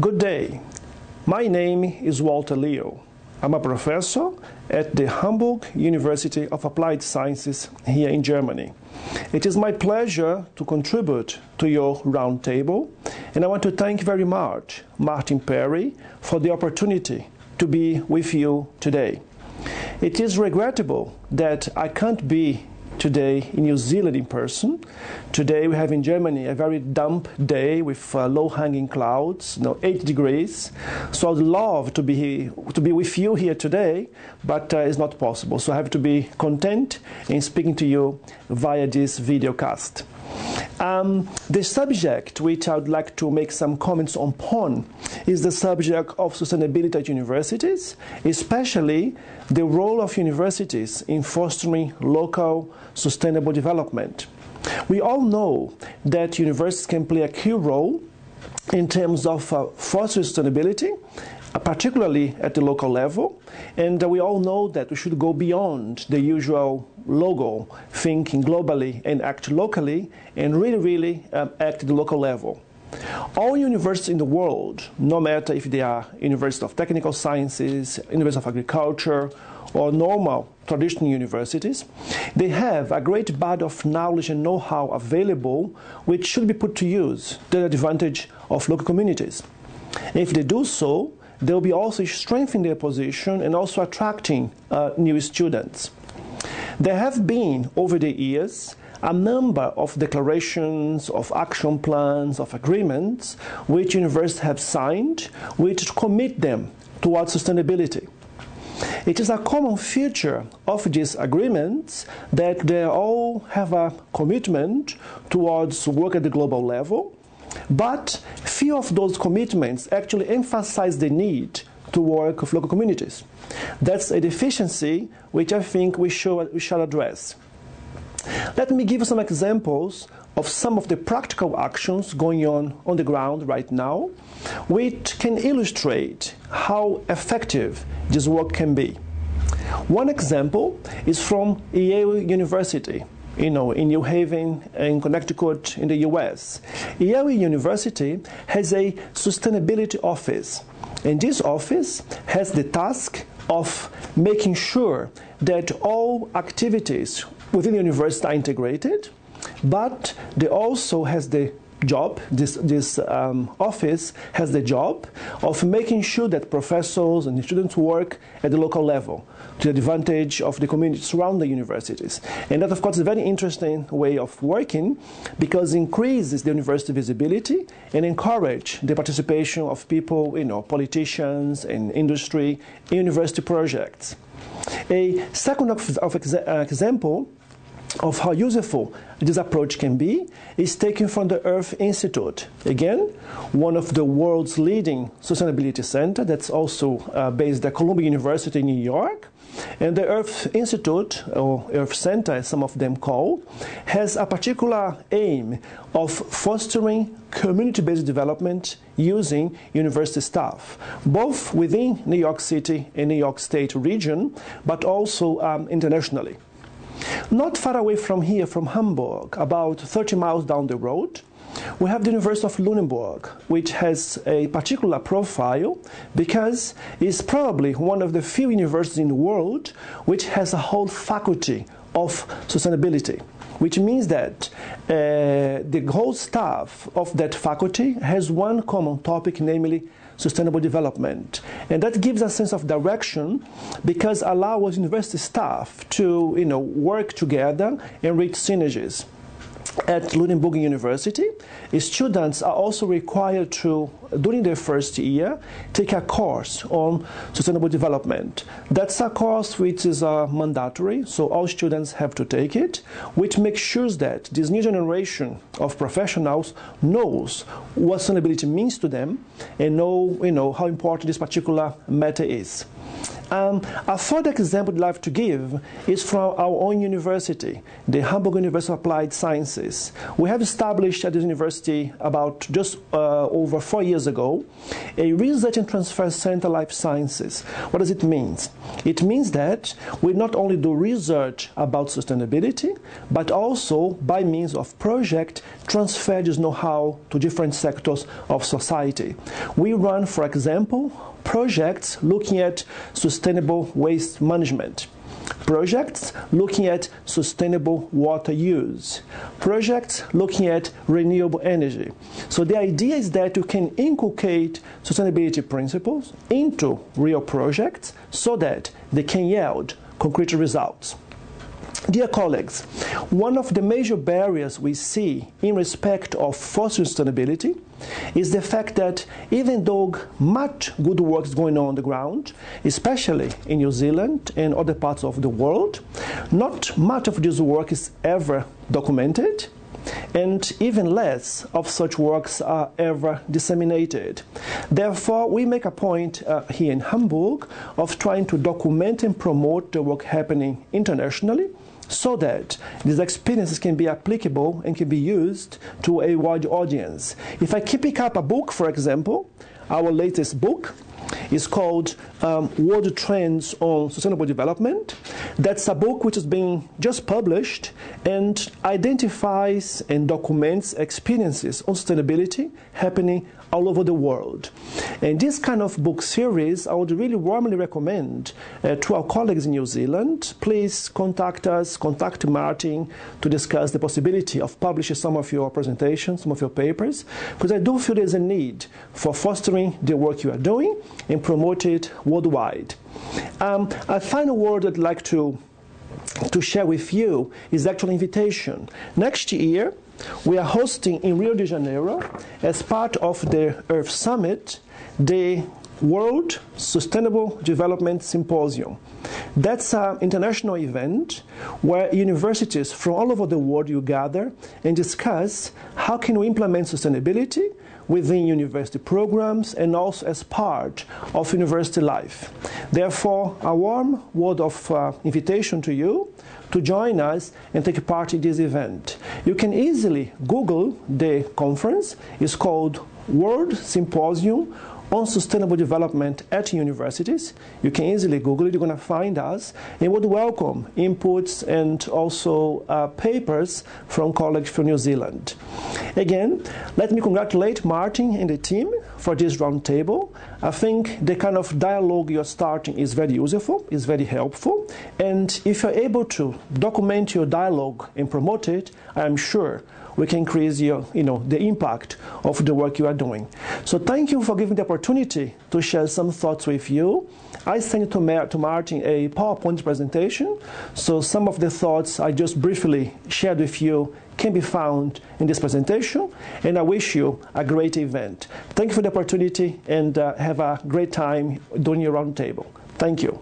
Good day. My name is Walter Leal. I'm a professor at the Hamburg University of Applied Sciences here in Germany. It is my pleasure to contribute to your roundtable, and I want to thank very much Martin Perry for the opportunity to be with you today. It is regrettable that I can't be today in New Zealand in person. Today we have in Germany a very damp day with low-hanging clouds, 8 degrees. So I'd love to be with you here today, but it's not possible. So I have to be content in speaking to you via this video cast. The subject which I would like to make some comments upon is the subject of sustainability at universities, especially the role of universities in fostering local sustainable development. We all know that universities can play a key role in terms of fostering sustainability, particularly at the local level, and we all know that we should go beyond the usual logo, thinking globally and act locally, and really act at the local level. All universities in the world, no matter if they are University of Technical Sciences, University of Agriculture, or normal traditional universities, they have a great body of knowledge and know-how available which should be put to use to the advantage of local communities. If they do so, they'll be also strengthening their position and also attracting new students. There have been, over the years, a number of declarations, of action plans, of agreements which universities have signed, which commit them towards sustainability. It is a common feature of these agreements that they all have a commitment towards work at the global level, but few of those commitments actually emphasize the need to work with local communities. That's a deficiency which I think we shall address. Let me give you some examples of some of the practical actions going on the ground right now, which can illustrate how effective this work can be. One example is from Yale University, in New Haven, in Connecticut, in the US. Yale University has a sustainability office, and this office has the task of making sure that all activities within the university are integrated, but they also has the job, this office has the job of making sure that professors and students work at the local level to the advantage of the community surrounding the universities. And that, of course, is a very interesting way of working because it increases the university visibility and encourage the participation of people, politicians and industry in university projects. A second example of how useful this approach can be is taken from the Earth Institute. Again, one of the world's leading sustainability centers that's also based at Columbia University in New York. And the Earth Institute, or Earth Center as some of them call, has a particular aim of fostering community-based development using university staff, both within New York City and New York State region, but also internationally. Not far away from here, from Hamburg, about 30 miles down the road, we have the University of Lunenburg, which has a particular profile because it's probably one of the few universities in the world which has a whole faculty of sustainability, which means that the whole staff of that faculty has one common topic, namely sustainable development. And that gives a sense of direction because it allows university staff to work together and reach synergies. At Lunenburg University, students are also required to, during their first year, take a course on sustainable development. That's a course which is mandatory, so all students have to take it, which makes sure that this new generation of professionals knows what sustainability means to them and know how important this particular matter is. A third example I'd like to give is from our own university, the Hamburg University of Applied Sciences. We have established at this university about just over 4 years ago a Research and Transfer Center Life Sciences. What does it mean? It means that we not only do research about sustainability, but also by means of project transfer this know-how to different sectors of society. We run, for example, projects looking at sustainable waste management, projects looking at sustainable water use, projects looking at renewable energy. So the idea is that you can inculcate sustainability principles into real projects so that they can yield concrete results. Dear colleagues, one of the major barriers we see in respect of fostering sustainability is the fact that even though much good work is going on the ground, especially in New Zealand and other parts of the world, not much of this work is ever documented, and even less of such works are ever disseminated. Therefore, we make a point here in Hamburg of trying to document and promote the work happening internationally, so that these experiences can be applicable and can be used to a wide audience. If I pick up a book, for example, our latest book is called World Trends on Sustainable Development. That's a book which is being just published and identifies and documents experiences on sustainability happening all over the world. And this kind of book series I would really warmly recommend to our colleagues in New Zealand. Please contact us, contact Martin to discuss the possibility of publishing some of your presentations, some of your papers, because I do feel there's a need for fostering the work you are doing and promote it worldwide. A final word I'd like to share with you is actual invitation. Next year, we are hosting in Rio de Janeiro, as part of the Earth Summit, the World Sustainable Development Symposium. That's an international event where universities from all over the world you gather and discuss how can we implement sustainability within university programs and also as part of university life. Therefore, a warm word of invitation to you to join us and take part in this event. You can easily Google the conference. It's called World Symposium on Sustainable Development at Universities. You can easily Google it. You're going to find us, and would welcome inputs and also papers from colleagues from New Zealand. Again, let me congratulate Martin and the team for this roundtable. I think the kind of dialogue you're starting is very useful, is very helpful, and if you're able to document your dialogue and promote it, I'm sure we can increase the impact of the work you are doing. So thank you for giving the opportunity to share some thoughts with you. I sent to Martin a PowerPoint presentation, so some of the thoughts I just briefly shared with you can be found in this presentation, and I wish you a great event. Thank you for the opportunity, and have a great time during your roundtable. Thank you.